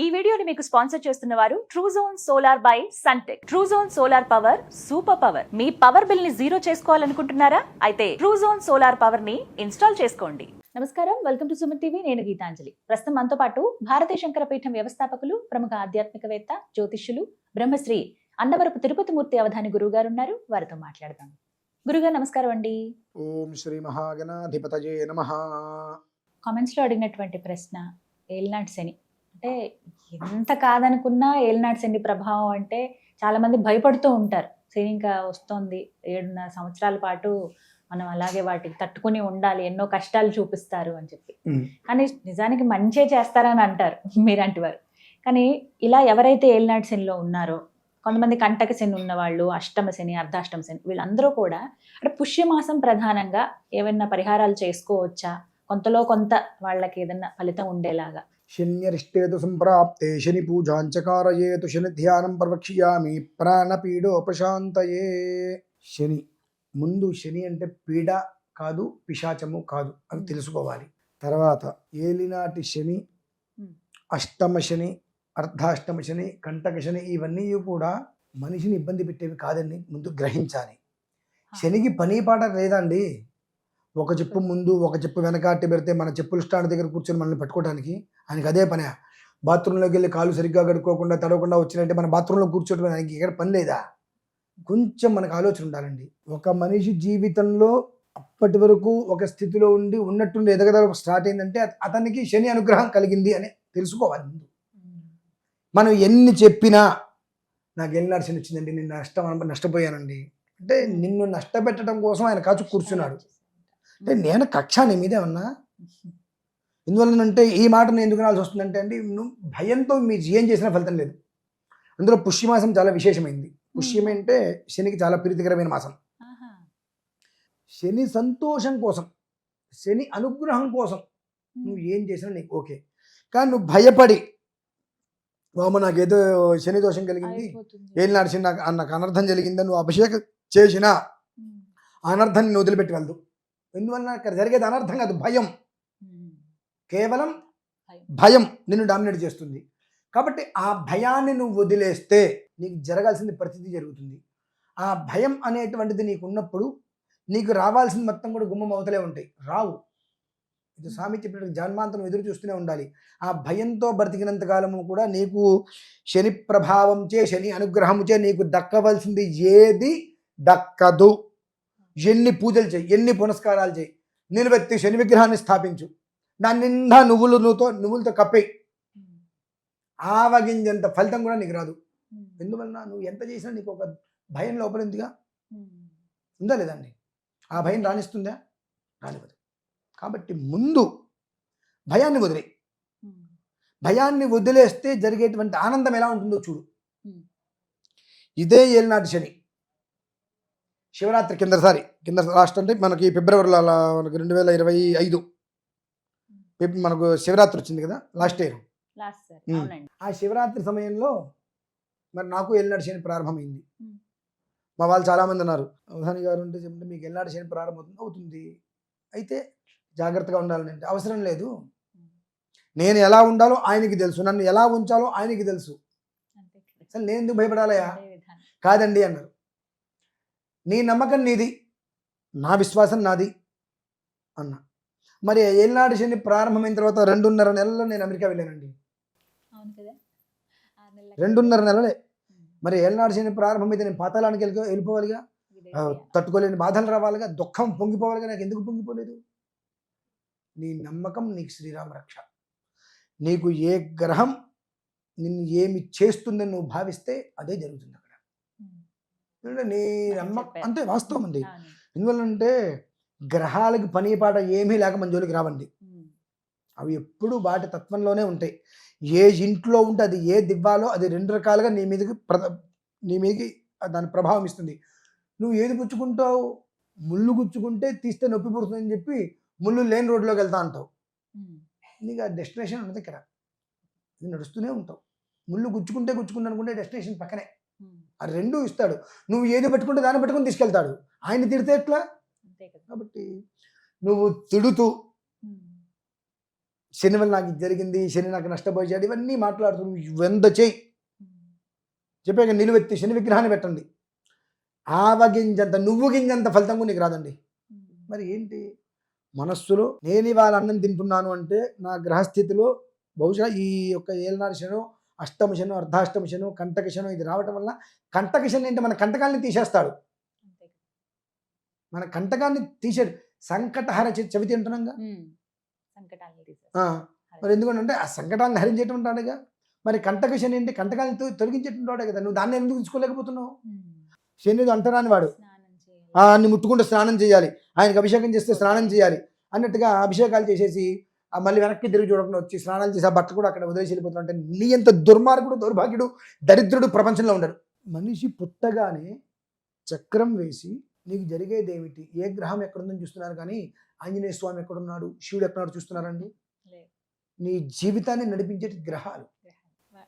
ఈ వీడియోని మీకు స్పాన్సర్ చేస్తున్న వారు Truzon solar by Suntech. Truzon solar power super power. మీ పవర్ బిల్ ని జీరో చేసుకోవాలనుకుంటున్నారా? అయితే ట్రూజోన్ సోలార్ పవర్ ని ఇన్స్టాల్ చేసుకోండి. నమస్కారం, వెల్కమ్ టు సుమన్ టీవీ. నేను గీతాంజలి. ప్రస్తుతం మనతో పాటు భారతీయ శంకరపీఠం వ్యవస్థాపకులు, ప్రముఖ ఆధ్యాత్మికవేత్త, జ్యోతిష్యులు, బ్రహ్మశ్రీ అన్నవరపు తిరుపతి మూర్తి అవధాని గురువు గారు ఉన్నారు. వారితో మాట్లాడదాం. గురుగారు నమస్కారం అండి. ఓం శ్రీ మహాగణాధిపతయే నమః. కామెంట్స్ లో అడిగినటువంటి ప్రశ్న, ఏలినాటి శని అంటే ఎంత కాదనుకున్నా ఏలినాటి శని ప్రభావం అంటే చాలా మంది భయపడుతూ ఉంటారు. శని ఇంకా వస్తుంది, 7.5 సంవత్సరాల పాటు మనం అలాగే వాటికి తట్టుకుని ఉండాలి, ఎన్నో కష్టాలు చూపిస్తారు అని చెప్పి. కానీ నిజానికి మంచే చేస్తారని అంటారు మీరంటి వారు. కానీ ఇలా ఎవరైతే ఏలినాటి శనిలో ఉన్నారో, కొంతమంది కంటక శని ఉన్నవాళ్ళు, అష్టమ శని, అర్ధాష్టమ శని, వీళ్ళందరూ కూడా అంటే పుష్యమాసం ప్రధానంగా ఏమైనా పరిహారాలు చేసుకోవచ్చా? కొంతలో కొంత వాళ్ళకి ఏదన్నా ఫలితం ఉండేలాగా. శన్యరిష్టేతు సంప్రాప్తే శని పూజాంచకారయేతు శని ధ్యానం ప్రవక్ష్యామి ప్రాణపీడోపశాంతయే. శని ముందు శని అంటే పీడ కాదు, పిశాచము కాదు అని తెలుసుకోవాలి. తర్వాత ఏలినాటి శని, అష్టమ శని, అర్ధాష్టమ శని, కంటక శని, ఇవన్నీ కూడా మనిషిని ఇబ్బంది పెట్టేవి కాదని ముందు గ్రహించాలి. శనికి పని పాట లేదండి. ఒక చెప్పు ముందు ఒక చెప్పు వెనకాట్టి పెడితే మన చెప్పుల స్టాండ్ దగ్గర కూర్చొని మనల్ని పట్టుకోవడానికి ఆయనకి అదే పని. బాత్రూంలోకి వెళ్ళి కాళ్ళు సరిగ్గా కడుక్కోకుండా తడవకుండా వచ్చినట్టే మన బాత్రూంలో కూర్చోవడం ఆయనకి ఇక్కడ పని లేదా? కొంచెం మనకు ఆలోచన ఉండాలండి. ఒక మనిషి జీవితంలో అప్పటి వరకు ఒక స్థితిలో ఉండి ఉన్నట్టుండి ఎదగదల స్టార్ట్ అయిందంటే అతనికి శని అనుగ్రహం కలిగింది అని తెలుసుకోవాలి ముందు. మనం ఎన్ని చెప్పినా నాకు ఏలినాటి శని వచ్చిందండి, నేను నష్టపోయానండి అంటే నిన్ను నష్టపెట్టడం కోసం ఆయన కాచు కూర్చున్నాడు. అంటే నేను కక్ష నీ మీదే ఉన్నా. ఎందువల్లనంటే ఈ మాట నేను ఎందుకు రాల్సి వస్తుందంటే అండి, నువ్వు భయంతో మీరు ఏం చేసినా ఫలితం లేదు. అందులో పుష్యమాసం చాలా విశేషమైంది. పుష్యం అంటే శనికి చాలా ప్రీతికరమైన మాసం. శని సంతోషం కోసం, శని అనుగ్రహం కోసం నువ్వు ఏం చేసినా నీకు ఓకే. కానీ నువ్వు భయపడి వామ నాకేదో శని దోషం కలిగింది, ఏలినాడు శని నాకు అనర్థం జరిగిందని నువ్వు అభిషేకం చేసినా అనర్థాన్ని నువ్వు వదిలిపెట్టి వెళ్దు. ఎందువల్ల అక్కడ జరిగేది అనర్థం కాదు, భయం. కేవలం భయం నిన్ను డామినేట్ చేస్తుంది. కాబట్టి ఆ భయాన్ని నువ్వు వదిలేస్తే నీకు జరగాల్సింది ప్రతిదీ జరుగుతుంది. ఆ భయం అనేటువంటిది నీకు ఉన్నప్పుడు నీకు రావాల్సింది మొత్తం కూడా గుమ్మం అవతలే ఉంటాయి, రావు. ఇది స్వామి చెప్పినట్టు జన్మాంతరం ఎదురు చూస్తూనే ఉండాలి. ఆ భయంతో బ్రతికినంత కాలము కూడా నీకు శని ప్రభావం చే, శని అనుగ్రహము చే నీకు దక్కవలసింది ఏది దక్కదు. ఎన్ని పూజలు చేయి, ఎన్ని పునస్కారాలు చేయి, నిలబెత్తి శని విగ్రహాన్ని స్థాపించు, దాని నిండా నువ్వులతో కప్పేయి, ఆవగింజంత ఫలితం కూడా నీకు రాదు. ఎందువలన నువ్వు ఎంత చేసినా నీకు ఒక భయం లోపలిందిగా ఉందా లేదండి? ఆ భయం రాణిస్తుందా? రానివ్వదు. కాబట్టి ముందు భయాన్ని వదిలే. భయాన్ని వదిలేస్తే జరిగేటువంటి ఆనందం ఎలా ఉంటుందో చూడు. ఇదే ఏలినాటి శని. శివరాత్రి కింద లాస్ట్ అంటే మనకి ఫిబ్రవరిలో మనకి 2025 మనకు శివరాత్రి వచ్చింది కదా, లాస్ట్ ఇయర్. ఆ శివరాత్రి సమయంలో మరి నాకు ఏలినాటి శని ప్రారంభమైంది. మా వాళ్ళు చాలామంది అన్నారు, అవధాని గారు అంటే చెప్తే మీకు ఏలినాటి శని ప్రారంభం అవుతుంది, అయితే జాగ్రత్తగా ఉండాలని. అంటే అవసరం లేదు, నేను ఎలా ఉండాలో ఆయనకి తెలుసు, నన్ను ఎలా ఉంచాలో ఆయనకి తెలుసు, అసలు నేను ఎందుకు భయపడాలయా? కాదండి అన్నారు. నీ నమ్మకం నీది, నా విశ్వాసం నాది అన్న. మరి ఏలినాటి శని ప్రారంభమైన తర్వాత 2.5 నెలల్లో నేను అమెరికా వెళ్ళానండి. 2.5 నెలలే. మరి ఏలినాటి శని ప్రారంభమైతే నేను పాతాళానికి వెళ్ళిపోవాలిగా, తట్టుకోలేని బాధలు రావాలిగా, దుఃఖం పొంగిపోవాలిగా. నాకు ఎందుకు పొంగిపోలేదు? నీ నమ్మకం నీకు శ్రీరామ రక్ష. నీకు ఏ గ్రహం నిన్ను ఏమి చేస్తుందని నువ్వు భావిస్తే అదే జరుగుతుంది అక్కడ. నీ నమ్మకం అంతే, వాస్తవం అండి. ఎందువల్లంటే గ్రహాలకి పని పాట ఏమీ లేక మన జోలికి రావండి. అవి ఎప్పుడు వాటి తత్వంలోనే ఉంటాయి. ఏ ఇంట్లో ఉంటే అది ఏ దివ్వాలో అది 2 రకాలుగా నీ మీదకి దాని ప్రభావం ఇస్తుంది. నువ్వు ఏది గుచ్చుకుంటావు? ముళ్ళు గుచ్చుకుంటే తీస్తే నొప్పి పుడుతుందని చెప్పి ముళ్ళు లేని రోడ్లోకి వెళ్తా అంటావు. నీకు ఆ డెస్టినేషన్ ఉన్నది ఇక్కడ, ఇది నడుస్తూనే ఉంటావు. ముళ్ళు గుచ్చుకుంటే అనుకుంటే డెస్టినేషన్ పక్కనే. ఆ 2 ఇస్తాడు. నువ్వు ఏది పెట్టుకుంటే దాన్ని పెట్టుకుని తీసుకెళ్తాడు. ఆయన తిడితే ఎట్లా? కాబట్టి నువ్వు తిడుతూ శని వల్ల నాకు ఇది జరిగింది, శని నాకు నష్టపోయాడు, ఇవన్నీ మాట్లాడుతూ వెంద చేయి చెప్పాక నిలువెత్తి శని విగ్రహాన్ని పెట్టండి. ఆవగింజంత నువ్వు గింజంత ఫలితం కూడా నీకు రాదండి. మరి ఏంటి మనస్సులో నేను ఇవాళ అన్నం తింటున్నాను అంటే నా గ్రహస్థితిలో బహుశా ఈ యొక్క ఏలనాడు శను, అష్టమ శను, అర్ధాష్టమ శను, కంటక శను ఇది రావటం వల్ల కంటక శని అంటే మన కంటకాన్ని తీసేస్తాడు. మన కంటకాన్ని తీసాడు. సంకటహర చవితి అంటున్నాగా. మరి ఎందుకంటే ఆ సంకటాలను హరించేటువంటి వాడుగా. మరి కంటక శని అంటే కంటకాలను తొలగించేటువంటి వాడే కదా. నువ్వు దాన్ని ఎందుకు తీసుకోలేకపోతున్నావు? శని అంటరాని వాడు. అన్ని ముట్టుకుంటే స్నానం చేయాలి, ఆయనకు అభిషేకం చేస్తే స్నానం చేయాలి అన్నట్టుగా అభిషేకాలు చేసేసి మళ్ళీ వెనక్కి తిరిగి చూడకుండా వచ్చి స్నానాలు చేసి ఆ బట్ట కూడా అక్కడ వదిలేసి వెళ్ళిపోతున్నాడు. అంటే నీ ఎంత దుర్మార్గుడు, దౌర్భాగ్యుడు, దరిద్రుడు ప్రపంచంలో ఉండడు. మనిషి పుట్టగానే చక్రం వేసి నీకు జరిగేది ఏమిటి, ఏ గ్రహం ఎక్కడుందని చూస్తున్నారు, కానీ ఆంజనేయ స్వామి ఎక్కడున్నాడు, శివుడు ఎక్కడున్నాడు చూస్తున్నారండి? నీ జీవితాన్ని నడిపించే గ్రహాలు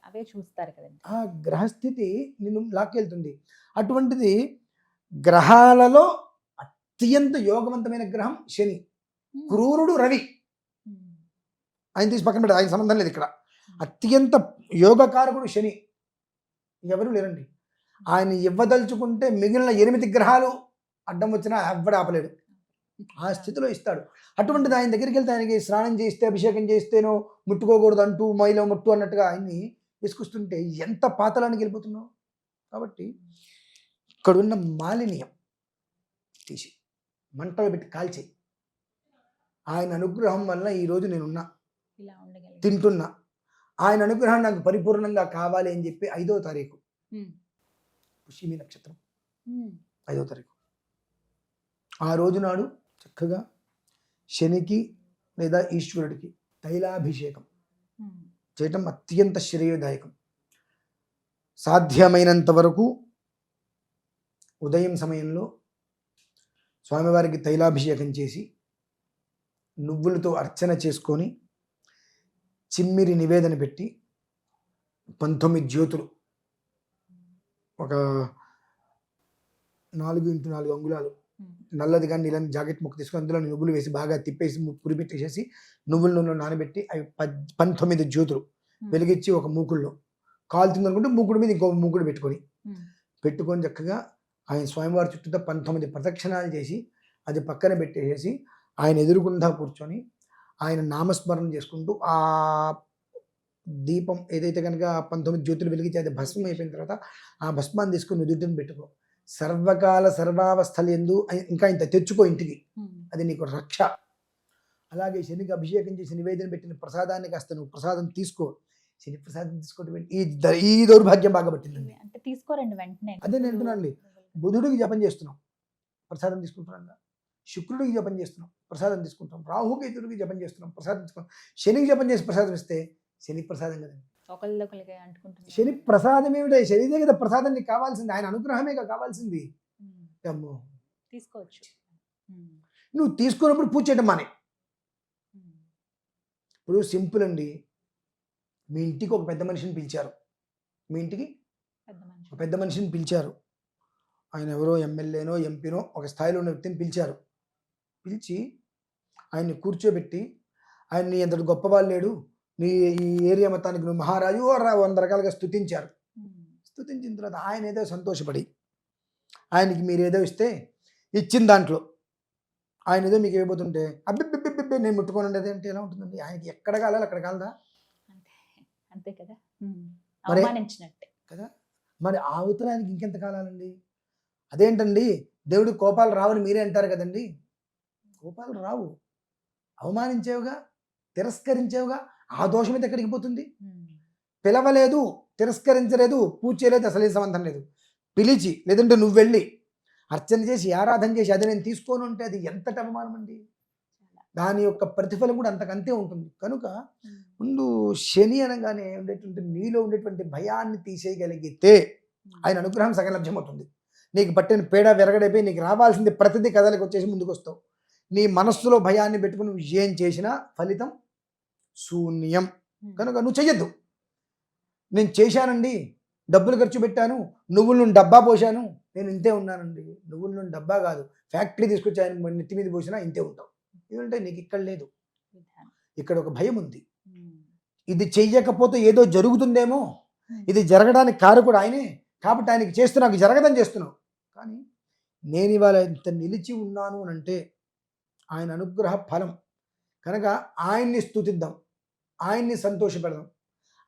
అవే చూస్తారు కదండి. ఆ గ్రహస్థితి నిన్ను లాక్కెళ్తుంది. అటువంటిది గ్రహాలలో అత్యంత యోగవంతమైన గ్రహం శని. క్రూరుడు రవి. ఆయన తీసి పక్కన పెట్టి ఆయన సంబంధం లేదు ఇక్కడ. అత్యంత యోగకారకుడు శని, ఎవరు లేరండి. ఆయన ఇవ్వదలుచుకుంటే మిగిలిన 8 గ్రహాలు అడ్డం వచ్చినా ఎవ్వడు ఆపలేడు. ఆ స్థితిలో ఇస్తాడు. అటువంటిది ఆయన దగ్గరికి వెళ్తే ఆయనకి స్నానం చేస్తే, అభిషేకం చేస్తేనో ముట్టుకోకూడదు అంటూ మైలో ముట్టు అన్నట్టుగా ఆయన్ని తీసుకొస్తుంటే ఎంత పాతలానికి వెళ్ళిపోతున్నావు. కాబట్టి ఇక్కడున్న మాలిన్యం తీసి మంటలు పెట్టి కాల్చేయి. ఆయన అనుగ్రహం వల్ల ఈరోజు నేనున్నా, తింటున్నా. ఆయన అనుగ్రహం నాకు పరిపూర్ణంగా కావాలి అని చెప్పి 5వ తారీఖు పుష్యమి నక్షత్రం 5వ తారీఖు ఆ రోజు నాడు చక్కగా శనికి లేదా ఈశ్వరుడికి తైలాభిషేకం చేయటం అత్యంత శ్రేయోదాయకం. సాధ్యమైనంత వరకు ఉదయం సమయంలో స్వామివారికి తైలాభిషేకం చేసి నువ్వులతో అర్చన చేసుకొని చిమ్మిరి నివేదన పెట్టి 19 జ్యోతులు, ఒక 4x4 అంగుళాలు నల్లది కానీ నీళ్ళని జాకెట్ ముక్క తీసుకొని అందులో నువ్వులు వేసి బాగా తిప్పేసి పురి పెట్టేసేసి నువ్వుల నూనెలో నానబెట్టి అవి 19 జ్యోతులు వెలిగించి ఒక మూకుల్లో కాలుతుంది అనుకుంటే మూకుడు మీద ఇంకో మూకుడు పెట్టుకొని చక్కగా ఆయన స్వామివారి చుట్టూ 19 ప్రదక్షిణాలు చేసి అది పక్కన పెట్టేసి ఆయన ఎదురుగుండా కూర్చొని ఆయన నామస్మరణ చేసుకుంటూ ఆ దీపం ఏదైతే కనుక 19 జ్యోతులు వెలిగించి అది భస్మం అయిపోయిన తర్వాత ఆ భస్మాన్ని తీసుకొని నుదుటిని పెట్టుకో. సర్వకాల సర్వావస్థలు ఎందు ఇంకా ఇంత తెచ్చుకో ఇంటికి, అది నీకు రక్ష. అలాగే శనికి అభిషేకం చేసి నివేదన పెట్టిన ప్రసాదాన్ని కాస్త నువ్వు ప్రసాదం తీసుకో. శని ప్రసాదం తీసుకోవడం ఈ దౌర్భాగ్యం బాగా పట్టిందండి. అంటే తీసుకోరండి వెంటనే. అదే నేను అంటున్నానండి. బుధుడికి జపం చేస్తున్నాం, ప్రసాదం తీసుకుంటున్నాం. శుక్రుడికి జపం చేస్తున్నాం, ప్రసాదం తీసుకుంటాం. రాహుకేతుడికి జపం చేస్తున్నాం, ప్రసాదం తీసుకుంటాం. శనికి జపం చేసి ప్రసాదం ఇస్తే శని ప్రసాదం కదండి. శని ప్రసాదం ఏమిటో? శనిదే కదా ప్రసాదం నీకు కావాల్సింది, ఆయన అనుగ్రహమే కావాల్సింది. అమ్మో తీసుకోవచ్చు. నువ్వు తీసుకున్నప్పుడు పూజ చేయడం మానే. ఇప్పుడు సింపుల్ అండి. మీ ఇంటికి ఒక పెద్ద మనిషిని పిలిచారు, మీ ఇంటికి ఒక పెద్ద మనిషిని పిలిచారు. ఆయన ఎవరో ఎమ్మెల్యేనో ఎంపీనో ఒక స్థాయిలో ఉన్న వ్యక్తిని పిలిచారు. పిలిచి ఆయన్ని కూర్చోబెట్టి ఆయన్ని ఎంతటి గొప్పవాళ్ళు లేడు, నీ ఈ ఏరియా మొత్తానికి నువ్వు మహారాజు 100 రకాలుగా స్తుతించారు. స్తుతించిన తర్వాత ఆయన ఏదో సంతోషపడి ఆయనకి మీరు ఏదో ఇస్తే ఇచ్చిన దాంట్లో ఆయన ఏదో మీకు ఇవ్వబోతుంటే అబ్బిబ్బిబ్బిబ్బి నేను ముట్టుకొని ఉండేది అంటే ఎలా ఉంటుందండి? ఆయనకి ఎక్కడ కాలాలి అక్కడ కాలదా? అంతే కదా, మరి అవమానించినట్టే కదా. మరి ఆ అవతరానికి ఇంకెంత కాలాలండి? అదేంటండి దేవుడి కోపాలు రావని మీరే అంటారు కదండి. కోపాలు రావు, అవమానించేవుగా, తిరస్కరించేవుగా. ఆ దోషం అయితే ఎక్కడికి పోతుంది? పిలవలేదు, తిరస్కరించలేదు, పూజ చేయలేదు, అసలు సంబంధం లేదు. పిలిచి లేదంటే నువ్వు వెళ్ళి అర్చన చేసి ఆరాధన చేసి అది నేను తీసుకోను అంటే అది ఎంతటి అవమానం అండి. దాని యొక్క ప్రతిఫలం కూడా అంతకంతే ఉంటుంది. కనుక ముందు శని అనగానే ఉండేటువంటి నీలో ఉండేటువంటి భయాన్ని తీసేయగలిగితే ఆయన అనుగ్రహం సగం లభ్యమవుతుంది. నీకు పట్టిన పేడ విరగడైపోయి నీకు రావాల్సింది ప్రతిదీ కథలకు వచ్చేసి ముందుకు వస్తావు. నీ మనస్సులో భయాన్ని పెట్టుకుని నువ్వు ఏం చేసినా ఫలితం శూన్యం. కనుక నువ్వు చెయ్యొద్దు. నేను చేశానండి, డబ్బులు ఖర్చు పెట్టాను, నువ్వుల నుండి డబ్బా పోసాను, నేను ఇంతే ఉన్నానండి. నువ్వుల నుండి డబ్బా కాదు, ఫ్యాక్టరీ తీసుకొచ్చి ఆయన నెత్తి మీద పోసినా ఇంతే ఉంటావు. ఎందుకంటే నీకు ఇక్కడ లేదు. ఇక్కడ ఒక భయం ఉంది. ఉమ్, ఇది చెయ్యకపోతే ఏదో జరుగుతుందేమో, ఉమ్, ఇది జరగడానికి కారకుడు ఆయనే, కాబట్టి ఆయనకి చేస్తూ నాకు జరగదని చేస్తున్నావు. కానీ నేను ఇవాళ ఇంత నిలిచి ఉన్నాను అని అంటే ఆయన అనుగ్రహ ఫలం కనుక ఆయన్ని స్తుతిద్దాం, ఆయన్ని సంతోషపెడదాం.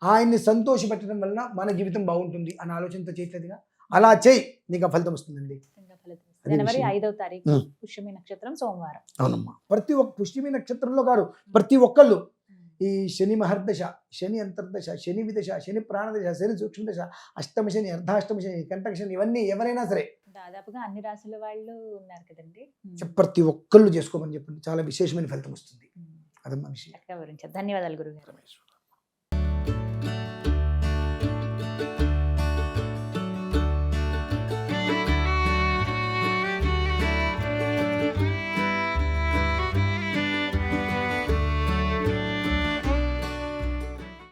ఆయన్ని సంతోషపెట్టడం వలన మన జీవితం బాగుంటుంది అన్న ఆలోచనతో చేయట్లేదుగా, అలా చేయి, నీకు ఆ ఫలితం వస్తుందండి. ఖచ్చితంగా ఫలితం ఇస్తుంది. అదే జనవరి విషయం. 5వ తారీఖు ఉమ్. పుష్యమి నక్షత్రం సోమవారం. అవునమ్మా, ప్రతి ఒక్క పుష్యమి నక్షత్రంలో గారు ప్రతి ఒక్కళ్ళు ఈ శని మహర్దశ, శని అంతర్దశ, శని విదశ, శని ప్రాణదశ, శని సూక్ష్మదశ, అష్టమ శని, అర్ధాష్టమ శని, కంటక శని, ఇవన్నీ ఎవరైనా సరే దాదాపుగా అన్ని రాసుల వాళ్ళు ఉన్నారు కదండి. ప్రతి ఒక్కళ్ళు చేసుకోమని చెప్పండి, చాలా విశేషమైన ఫలితం వస్తుంది. ఉమ్, అదమ్మా విషయం. చక్కగా వివరించారు. ధన్యవాదాలు గురుగారు. రమేష్.